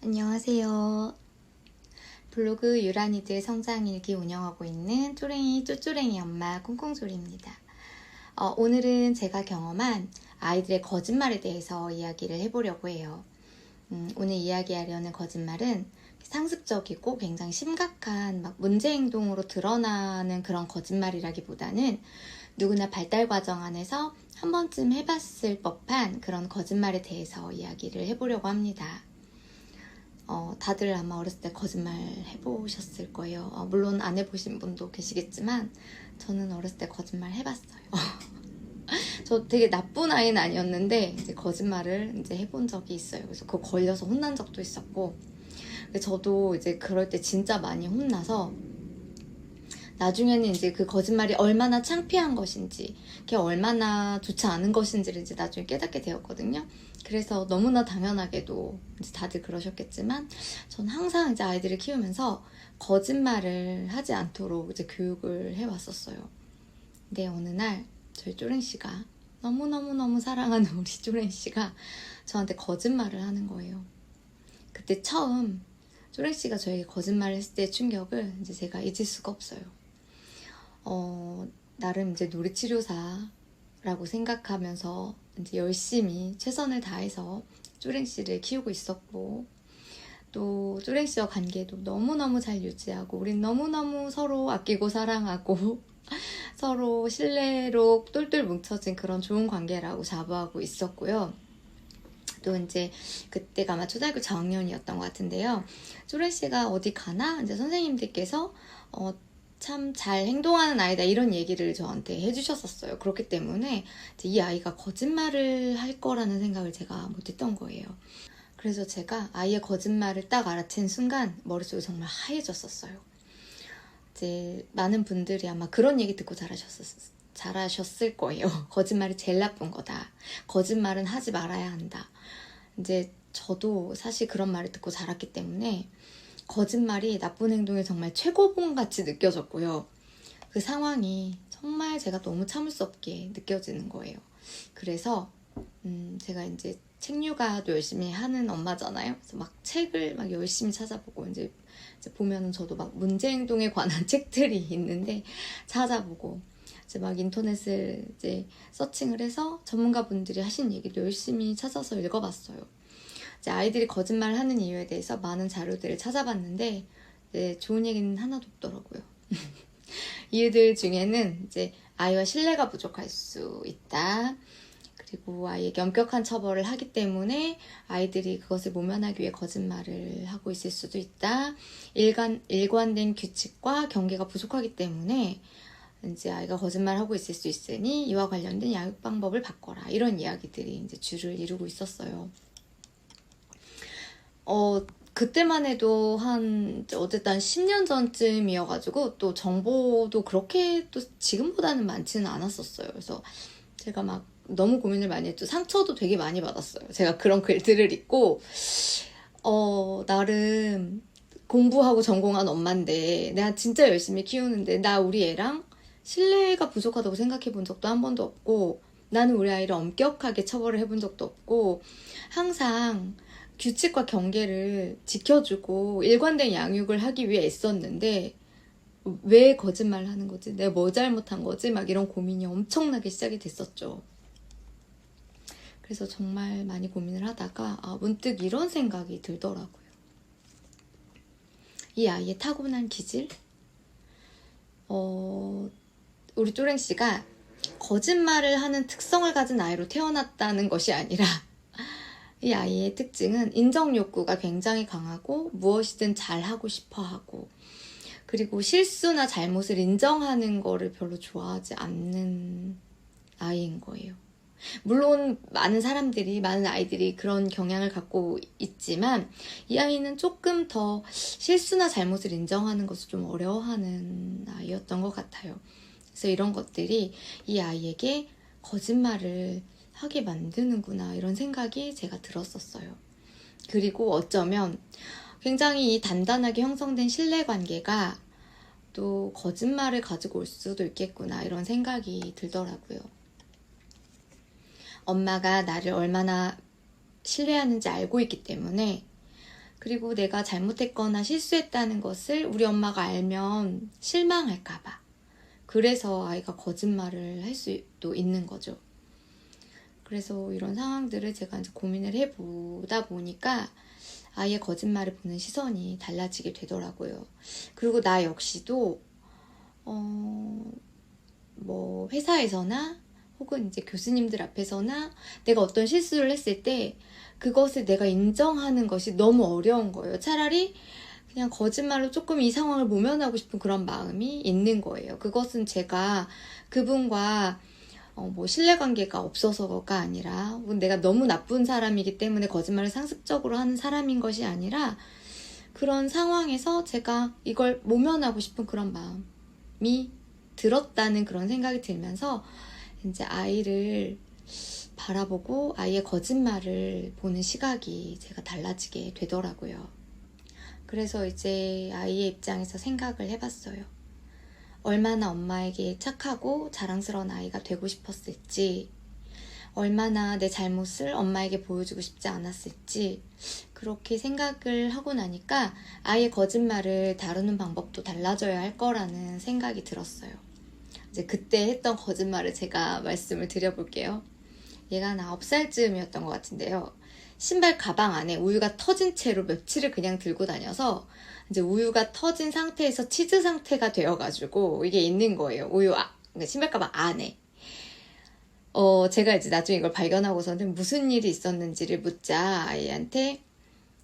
안녕하세요. 블로그 유란이들 성장일기 운영하고 있는 쪼랭이 쪼쪼랭이 엄마 콩콩소리입니다. 오늘은 제가 경험한 아이들의 거짓말에 대해서 이야기를 해보려고 해요. 오늘 이야기하려는 거짓말은 상습적이고 굉장히 심각한 문제 행동으로 드러나는 그런 거짓말이라기보다는 누구나 발달 과정 안에서 한 번쯤 해봤을 법한 그런 거짓말에 대해서 이야기를 해보려고 합니다. 다들 아마 어렸을 때 거짓말 해보셨을 거예요. 물론 안 해보신 분도 계시겠지만 저는 어렸을 때 거짓말 해봤어요. 저 되게 나쁜 아이는 아니었는데 이제 거짓말을 이제 해본 적이 있어요. 그래서 그거 걸려서 혼난 적도 있었고, 저도 이제 그럴 때 진짜 많이 혼나서 나중에는 이제 그 거짓말이 얼마나 창피한 것인지, 그게 얼마나 좋지 않은 것인지를 이제 나중에 깨닫게 되었거든요. 그래서 너무나 당연하게도 이제 다들 그러셨겠지만, 전 항상 이제 아이들을 키우면서 거짓말을 하지 않도록 이제 교육을 해왔었어요. 근데 어느 날 저희 쪼랭 씨가 너무너무너무 사랑하는 우리 쪼랭 씨가 저한테 거짓말을 하는 거예요. 그때 처음 쪼랭 씨가 저에게 거짓말을 했을 때의 충격을 이제 제가 잊을 수가 없어요. 나름 이제 놀이치료사라고 생각하면서 이제 열심히 최선을 다해서 쪼랭 씨를 키우고 있었고, 또 쪼랭 씨와 관계도 너무너무 잘 유지하고, 우린 너무너무 서로 아끼고 사랑하고 서로 신뢰로 똘똘 뭉쳐진 그런 좋은 관계라고 자부하고 있었고요. 또 이제 그때가 아마 초등학교 저학년이었던 것 같은데요. 쪼랭 씨가 어디 가나 이제 선생님들께서 참 잘 행동하는 아이다 이런 얘기를 저한테 해주셨었어요. 그렇기 때문에 이 아이가 거짓말을 할 거라는 생각을 제가 못했던 거예요. 그래서 제가 아이의 거짓말을 딱 알아챈 순간 머릿속이 정말 하얘졌었어요. 이제 많은 분들이 아마 그런 얘기 듣고 잘하셨을 거예요. 거짓말이 제일 나쁜 거다. 거짓말은 하지 말아야 한다. 이제 저도 사실 그런 말을 듣고 자랐기 때문에 거짓말이 나쁜 행동의 정말 최고봉같이 느껴졌고요. 그 상황이 정말 제가 너무 참을 수 없게 느껴지는 거예요. 그래서 제가 이제 책 육아도 열심히 하는 엄마잖아요. 그래서 막 책을 막 열심히 찾아보고 이제 보면은 저도 막 문제 행동에 관한 책들이 있는데 찾아보고 이제 막 인터넷을 이제 서칭을 해서 전문가분들이 하신 얘기도 열심히 찾아서 읽어봤어요. 이제 아이들이 거짓말을 하는 이유에 대해서 많은 자료들을 찾아봤는데 좋은 얘기는 하나도 없더라고요. 이유들 중에는 이제 아이와 신뢰가 부족할 수 있다. 그리고 아이에게 엄격한 처벌을 하기 때문에 아이들이 그것을 모면하기 위해 거짓말을 하고 있을 수도 있다. 일관된 규칙과 경계가 부족하기 때문에 이제 아이가 거짓말하고 있을 수 있으니 이와 관련된 양육 방법을 바꿔라. 이런 이야기들이 이제 주를 이루고 있었어요. 그때만 해도 어쨌든 10년 전쯤이어가지고 또 정보도 그렇게 또 지금보다는 많지는 않았었어요. 그래서 제가 막 너무 고민을 많이 했죠. 상처도 되게 많이 받았어요. 제가 그런 글들을 읽고, 나름 공부하고 전공한 엄마인데, 내가 진짜 열심히 키우는데, 나 우리 애랑 신뢰가 부족하다고 생각해 본 적도 한 번도 없고, 나는 우리 아이를 엄격하게 처벌을 해본 적도 없고, 항상 규칙과 경계를 지켜주고 일관된 양육을 하기 위해 애썼는데 왜 거짓말을 하는 거지? 내가 뭐 잘못한 거지? 막 이런 고민이 엄청나게 시작이 됐었죠. 그래서 정말 많이 고민을 하다가 문득 이런 생각이 들더라고요. 이 아이의 타고난 기질? 우리 쪼랭씨가 거짓말을 하는 특성을 가진 아이로 태어났다는 것이 아니라 이 아이의 특징은 인정 욕구가 굉장히 강하고 무엇이든 잘하고 싶어 하고, 그리고 실수나 잘못을 인정하는 거를 별로 좋아하지 않는 아이인 거예요. 물론 많은 아이들이 그런 경향을 갖고 있지만 이 아이는 조금 더 실수나 잘못을 인정하는 것을 좀 어려워하는 아이였던 것 같아요. 그래서 이런 것들이 이 아이에게 거짓말을 하게 만드는구나 이런 생각이 제가 들었었어요. 그리고 어쩌면 굉장히 이 단단하게 형성된 신뢰관계가 또 거짓말을 가지고 올 수도 있겠구나 이런 생각이 들더라고요. 엄마가 나를 얼마나 신뢰하는지 알고 있기 때문에, 그리고 내가 잘못했거나 실수했다는 것을 우리 엄마가 알면 실망할까봐. 그래서 아이가 거짓말을 할 수도 있는 거죠. 그래서 이런 상황들을 제가 이제 고민을 해보다 보니까 아이의 거짓말을 보는 시선이 달라지게 되더라고요. 그리고 나 역시도 뭐 회사에서나 혹은 이제 교수님들 앞에서나 내가 어떤 실수를 했을 때 그것을 내가 인정하는 것이 너무 어려운 거예요. 차라리 그냥 거짓말로 조금 이 상황을 모면하고 싶은 그런 마음이 있는 거예요. 그것은 제가 그분과 뭐 신뢰관계가 없어서가 아니라 내가 너무 나쁜 사람이기 때문에 거짓말을 상습적으로 하는 사람인 것이 아니라 그런 상황에서 제가 이걸 모면하고 싶은 그런 마음이 들었다는 그런 생각이 들면서 이제 아이를 바라보고 아이의 거짓말을 보는 시각이 제가 달라지게 되더라고요. 그래서 이제 아이의 입장에서 생각을 해봤어요. 얼마나 엄마에게 착하고 자랑스러운 아이가 되고 싶었을지, 얼마나 내 잘못을 엄마에게 보여주고 싶지 않았을지, 그렇게 생각을 하고 나니까 아이의 거짓말을 다루는 방법도 달라져야 할 거라는 생각이 들었어요. 이제 그때 했던 거짓말을 제가 말씀을 드려볼게요. 얘가 한 9살쯤이었던 것 같은데요. 신발 가방 안에 우유가 터진 채로 며칠을 그냥 들고 다녀서 이제 우유가 터진 상태에서 치즈 상태가 되어가지고 이게 있는 거예요. 신발 가방 안에. 제가 이제 나중에 이걸 발견하고서는 무슨 일이 있었는지를 묻자 아이한테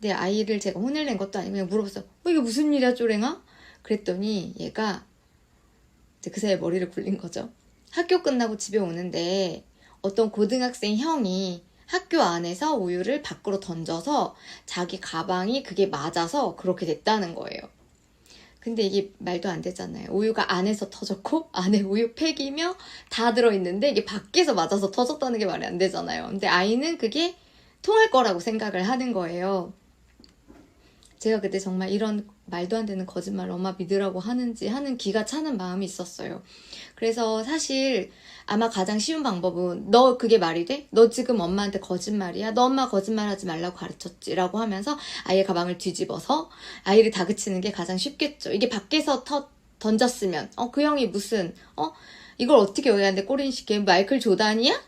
내 아이를 제가 혼을 낸 것도 아니고 그냥 물어봤어. 이게 무슨 일이야 쪼랭아? 그랬더니 얘가 이제 그 사이에 머리를 굴린 거죠. 학교 끝나고 집에 오는데 어떤 고등학생 형이 학교 안에서 우유를 밖으로 던져서 자기 가방이 그게 맞아서 그렇게 됐다는 거예요. 근데 이게 말도 안 되잖아요. 우유가 안에서 터졌고 안에 우유 팩이며 다 들어있는데 이게 밖에서 맞아서 터졌다는 게 말이 안 되잖아요. 근데 아이는 그게 통할 거라고 생각을 하는 거예요. 제가 그때 정말 이런 말도 안 되는 거짓말 엄마 믿으라고 하는지 하는 기가 차는 마음이 있었어요. 그래서 사실 아마 가장 쉬운 방법은 너 그게 말이 돼? 너 지금 엄마한테 거짓말이야? 너 엄마 거짓말하지 말라고 가르쳤지? 라고 하면서 아이의 가방을 뒤집어서 아이를 다그치는 게 가장 쉽겠죠. 이게 밖에서 던졌으면 그 형이 무슨 이걸 어떻게 여기 안에 꼬린시켜? 마이클 조단이야?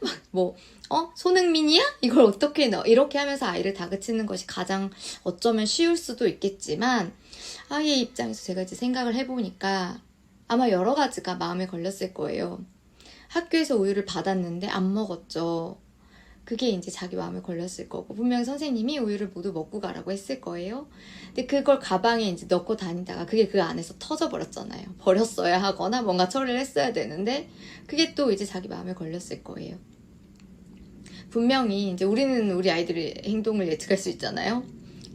손흥민이야? 이걸 어떻게 넣어? 이렇게 하면서 아이를 다그치는 것이 가장 어쩌면 쉬울 수도 있겠지만 아이의 입장에서 제가 이제 생각을 해보니까 아마 여러 가지가 마음에 걸렸을 거예요. 학교에서 우유를 받았는데 안 먹었죠. 그게 이제 자기 마음에 걸렸을 거고 분명히 선생님이 우유를 모두 먹고 가라고 했을 거예요. 근데 그걸 가방에 이제 넣고 다니다가 그게 그 안에서 터져버렸잖아요. 버렸어야 하거나 뭔가 처리를 했어야 되는데 그게 또 이제 자기 마음에 걸렸을 거예요. 분명히 이제 우리는 우리 아이들의 행동을 예측할 수 있잖아요.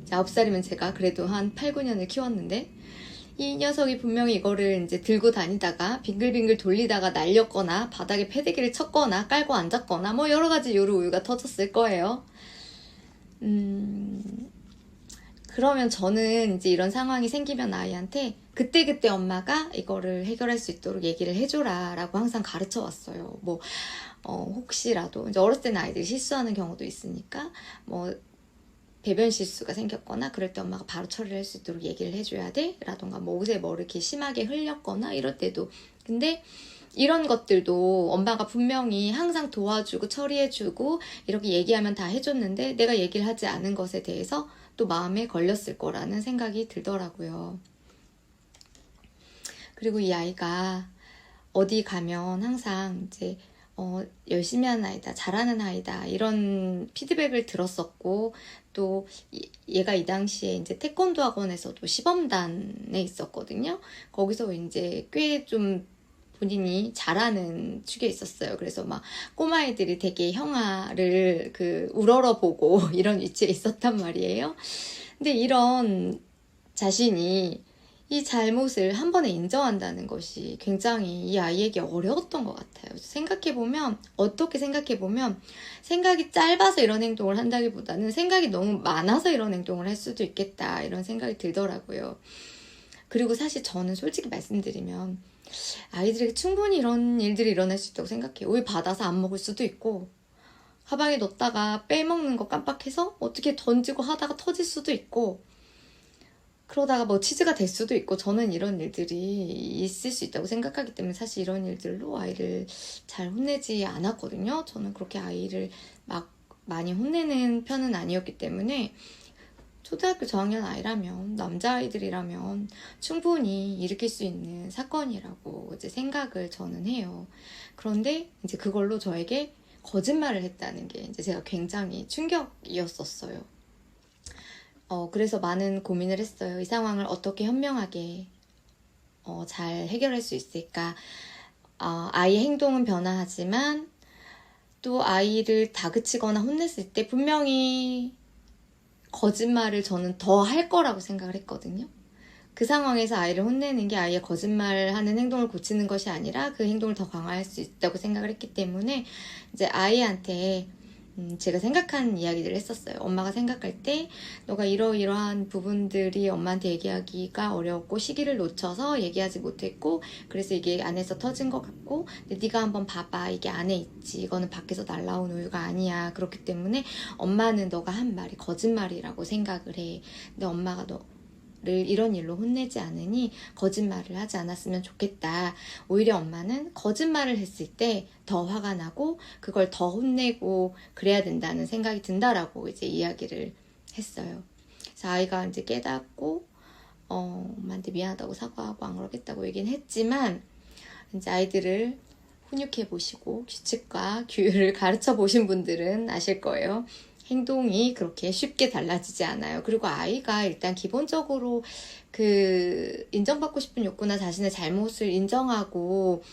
9살이면 제가 그래도 한 8, 9년을 키웠는데 이 녀석이 분명히 이거를 이제 들고 다니다가 빙글빙글 돌리다가 날렸거나 바닥에 패대기를 쳤거나 깔고 앉았거나 뭐 여러 가지 이유로 우유가 터졌을 거예요. 그러면 저는 이제 이런 상황이 생기면 아이한테 그때그때 엄마가 이거를 해결할 수 있도록 얘기를 해줘라 라고 항상 가르쳐 왔어요. 혹시라도 이제 어렸을 때는 아이들이 실수하는 경우도 있으니까 배변 실수가 생겼거나 그럴 때 엄마가 바로 처리를 할 수 있도록 얘기를 해줘야 돼 라던가 옷에 이렇게 심하게 흘렸거나 이럴 때도 근데 이런 것들도 엄마가 분명히 항상 도와주고 처리해주고 이렇게 얘기하면 다 해줬는데 내가 얘기를 하지 않은 것에 대해서 또 마음에 걸렸을 거라는 생각이 들더라고요. 그리고 이 아이가 어디 가면 항상 이제 열심히 하는 아이다, 잘하는 아이다 이런 피드백을 들었었고 또 얘가 이 당시에 이제 태권도 학원에서도 시범단에 있었거든요. 거기서 이제 꽤 좀 본인이 잘하는 축에 있었어요. 그래서 막 꼬마애들이 되게 형아를 우러러보고 이런 위치에 있었단 말이에요. 근데 이런 자신이 이 잘못을 한 번에 인정한다는 것이 굉장히 이 아이에게 어려웠던 것 같아요. 어떻게 생각해보면 생각이 짧아서 이런 행동을 한다기보다는 생각이 너무 많아서 이런 행동을 할 수도 있겠다 이런 생각이 들더라고요. 그리고 사실 저는 솔직히 말씀드리면 아이들에게 충분히 이런 일들이 일어날 수 있다고 생각해요. 우유 받아서 안 먹을 수도 있고 가방에 넣었다가 빼먹는 거 깜빡해서 어떻게 던지고 하다가 터질 수도 있고 그러다가 뭐 치즈가 될 수도 있고, 저는 이런 일들이 있을 수 있다고 생각하기 때문에 사실 이런 일들로 아이를 잘 혼내지 않았거든요. 저는 그렇게 아이를 막 많이 혼내는 편은 아니었기 때문에 초등학교 저학년 아이라면, 남자아이들이라면 충분히 일으킬 수 있는 사건이라고 이제 생각을 저는 해요. 그런데 이제 그걸로 저에게 거짓말을 했다는 게 이제 제가 굉장히 충격이었었어요. 그래서 많은 고민을 했어요. 이 상황을 어떻게 현명하게 잘 해결할 수 있을까? 아이의 행동은 변화하지만 또 아이를 다그치거나 혼냈을 때 분명히 거짓말을 저는 더 할 거라고 생각을 했거든요. 그 상황에서 아이를 혼내는 게 아이의 거짓말하는 행동을 고치는 것이 아니라 그 행동을 더 강화할 수 있다고 생각을 했기 때문에 이제 아이한테 제가 생각한 이야기들을 했었어요. 엄마가 생각할 때 너가 이러이러한 부분들이 엄마한테 얘기하기가 어려웠고 시기를 놓쳐서 얘기하지 못했고 그래서 이게 안에서 터진 것 같고 근데 네가 한번 봐봐 이게 안에 있지 이거는 밖에서 날라온 우유가 아니야 그렇기 때문에 엄마는 너가 한 말이 거짓말이라고 생각을 해. 근데 엄마가 를 이런 일로 혼내지 않으니 거짓말을 하지 않았으면 좋겠다. 오히려 엄마는 거짓말을 했을 때 더 화가 나고 그걸 더 혼내고 그래야 된다는 생각이 든다라고 이제 이야기를 했어요. 그래서 아이가 이제 깨닫고 엄마한테 미안하다고 사과하고 안 그러겠다고 얘기는 했지만 이제 아이들을 훈육해 보시고 규칙과 규율을 가르쳐 보신 분들은 아실 거예요. 행동이 그렇게 쉽게 달라지지 않아요. 그리고 아이가 일단 기본적으로 인정받고 싶은 욕구나 자신의 잘못을 인정하고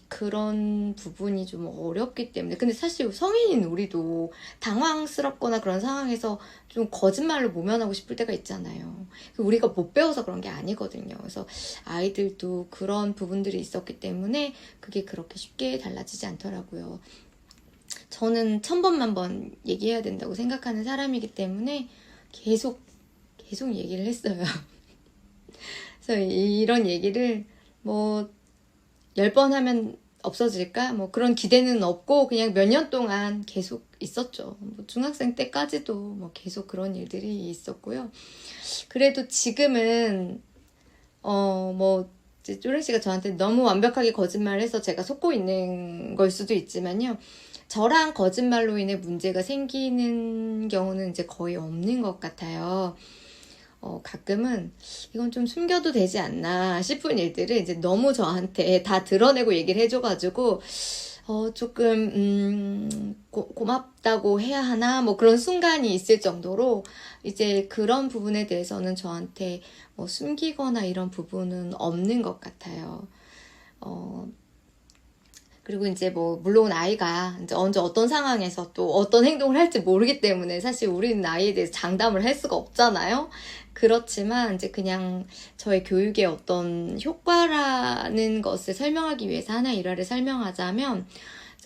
그런 부분이 좀 어렵기 때문에 근데 사실 성인인 우리도 당황스럽거나 그런 상황에서 좀 거짓말로 모면하고 싶을 때가 있잖아요. 우리가 못 배워서 그런 게 아니거든요. 그래서 아이들도 그런 부분들이 있었기 때문에 그게 그렇게 쉽게 달라지지 않더라고요. 저는 1000번만 얘기해야 된다고 생각하는 사람이기 때문에 계속 얘기를 했어요. 그래서 이런 얘기를 10번 하면 없어질까? 그런 기대는 없고 그냥 몇 년 동안 계속 있었죠. 중학생 때까지도 계속 그런 일들이 있었고요. 그래도 지금은 이제 쪼랭 씨가 저한테 너무 완벽하게 거짓말을 해서 제가 속고 있는 걸 수도 있지만요. 저랑 거짓말로 인해 문제가 생기는 경우는 이제 거의 없는 것 같아요. 가끔은 이건 좀 숨겨도 되지 않나 싶은 일들을 이제 너무 저한테 다 드러내고 얘기를 해줘가지고 조금 고맙다고 해야 하나 그런 순간이 있을 정도로 이제 그런 부분에 대해서는 저한테 숨기거나 이런 부분은 없는 것 같아요. 그리고 이제 물론 아이가 이제 언제 어떤 상황에서 또 어떤 행동을 할지 모르기 때문에 사실 우리는 아이에 대해서 장담을 할 수가 없잖아요. 그렇지만 이제 그냥 저의 교육의 어떤 효과라는 것을 설명하기 위해서 하나의 일화를 설명하자면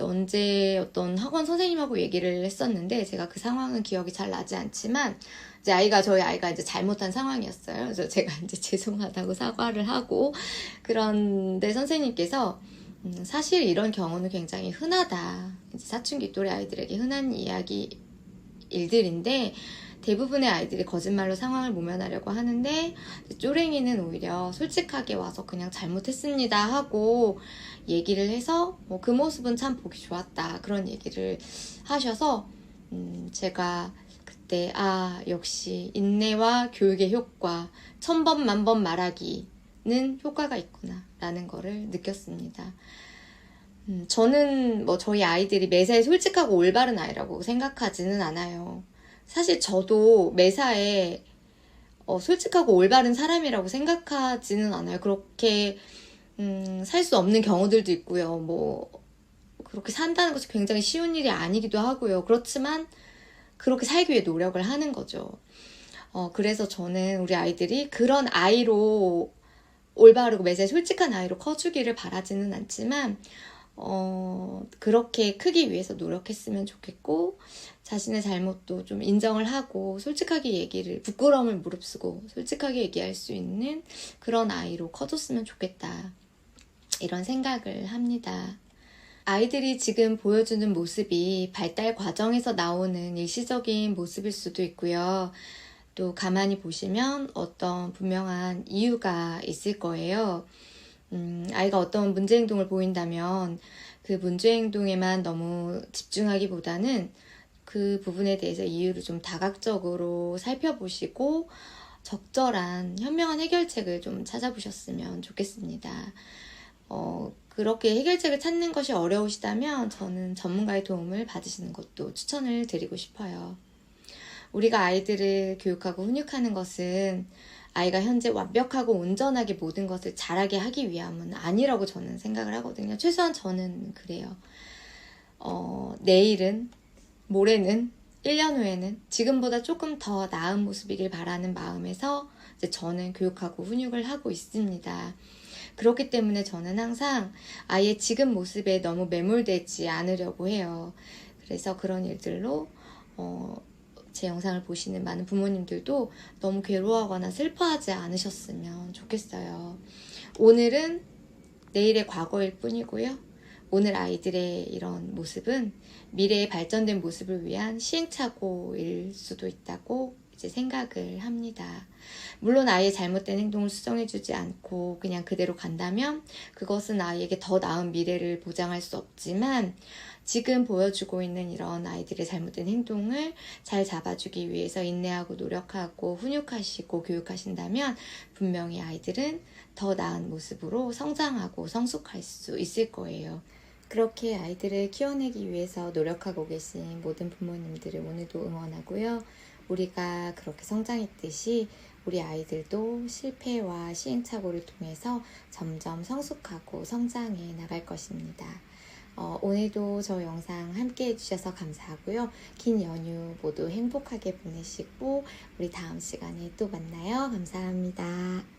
언제 어떤 학원 선생님하고 얘기를 했었는데 제가 그 상황은 기억이 잘 나지 않지만 이제 저희 아이가 이제 잘못한 상황이었어요. 그래서 제가 이제 죄송하다고 사과를 하고 그런데 선생님께서 사실 이런 경우는 굉장히 흔하다. 이제 사춘기 또래 아이들에게 흔한 일들인데 대부분의 아이들이 거짓말로 상황을 모면하려고 하는데 쪼랭이는 오히려 솔직하게 와서 그냥 잘못했습니다 하고 얘기를 해서 그 모습은 참 보기 좋았다. 그런 얘기를 하셔서 제가 그때 역시 인내와 교육의 효과 1000번 만번 말하기는 효과가 있구나 라는 거를 느꼈습니다. 저는 저희 아이들이 매사에 솔직하고 올바른 아이라고 생각하지는 않아요. 사실 저도 매사에 솔직하고 올바른 사람이라고 생각하지는 않아요. 그렇게 살 수 없는 경우들도 있고요. 그렇게 산다는 것이 굉장히 쉬운 일이 아니기도 하고요. 그렇지만 그렇게 살기 위해 노력을 하는 거죠. 그래서 저는 우리 아이들이 그런 아이로 올바르고 매사에 솔직한 아이로 커주기를 바라지는 않지만 그렇게 크기 위해서 노력했으면 좋겠고 자신의 잘못도 좀 인정을 하고 솔직하게 부끄러움을 무릅쓰고 솔직하게 얘기할 수 있는 그런 아이로 커졌으면 좋겠다 이런 생각을 합니다. 아이들이 지금 보여주는 모습이 발달 과정에서 나오는 일시적인 모습일 수도 있고요. 또 가만히 보시면 어떤 분명한 이유가 있을 거예요. 아이가 어떤 문제 행동을 보인다면 그 문제 행동에만 너무 집중하기보다는 그 부분에 대해서 이유를 좀 다각적으로 살펴보시고 적절한 현명한 해결책을 좀 찾아보셨으면 좋겠습니다. 그렇게 해결책을 찾는 것이 어려우시다면 저는 전문가의 도움을 받으시는 것도 추천을 드리고 싶어요. 우리가 아이들을 교육하고 훈육하는 것은 아이가 현재 완벽하고 온전하게 모든 것을 잘하게 하기 위함은 아니라고 저는 생각을 하거든요. 최소한 저는 그래요. 내일은, 모레는, 1년 후에는 지금보다 조금 더 나은 모습이길 바라는 마음에서 이제 저는 교육하고 훈육을 하고 있습니다. 그렇기 때문에 저는 항상 아이의 지금 모습에 너무 매몰되지 않으려고 해요. 그래서 그런 일들로 제 영상을 보시는 많은 부모님들도 너무 괴로워하거나 슬퍼하지 않으셨으면 좋겠어요. 오늘은 내일의 과거일 뿐이고요. 오늘 아이들의 이런 모습은 미래의 발전된 모습을 위한 시행착오일 수도 있다고 이제 생각을 합니다. 물론 아이의 잘못된 행동을 수정해주지 않고 그냥 그대로 간다면 그것은 아이에게 더 나은 미래를 보장할 수 없지만 지금 보여주고 있는 이런 아이들의 잘못된 행동을 잘 잡아주기 위해서 인내하고 노력하고 훈육하시고 교육하신다면 분명히 아이들은 더 나은 모습으로 성장하고 성숙할 수 있을 거예요. 그렇게 아이들을 키워내기 위해서 노력하고 계신 모든 부모님들을 오늘도 응원하고요. 우리가 그렇게 성장했듯이 우리 아이들도 실패와 시행착오를 통해서 점점 성숙하고 성장해 나갈 것입니다. 오늘도 저 영상 함께 해주셔서 감사하고요. 긴 연휴 모두 행복하게 보내시고 우리 다음 시간에 또 만나요. 감사합니다.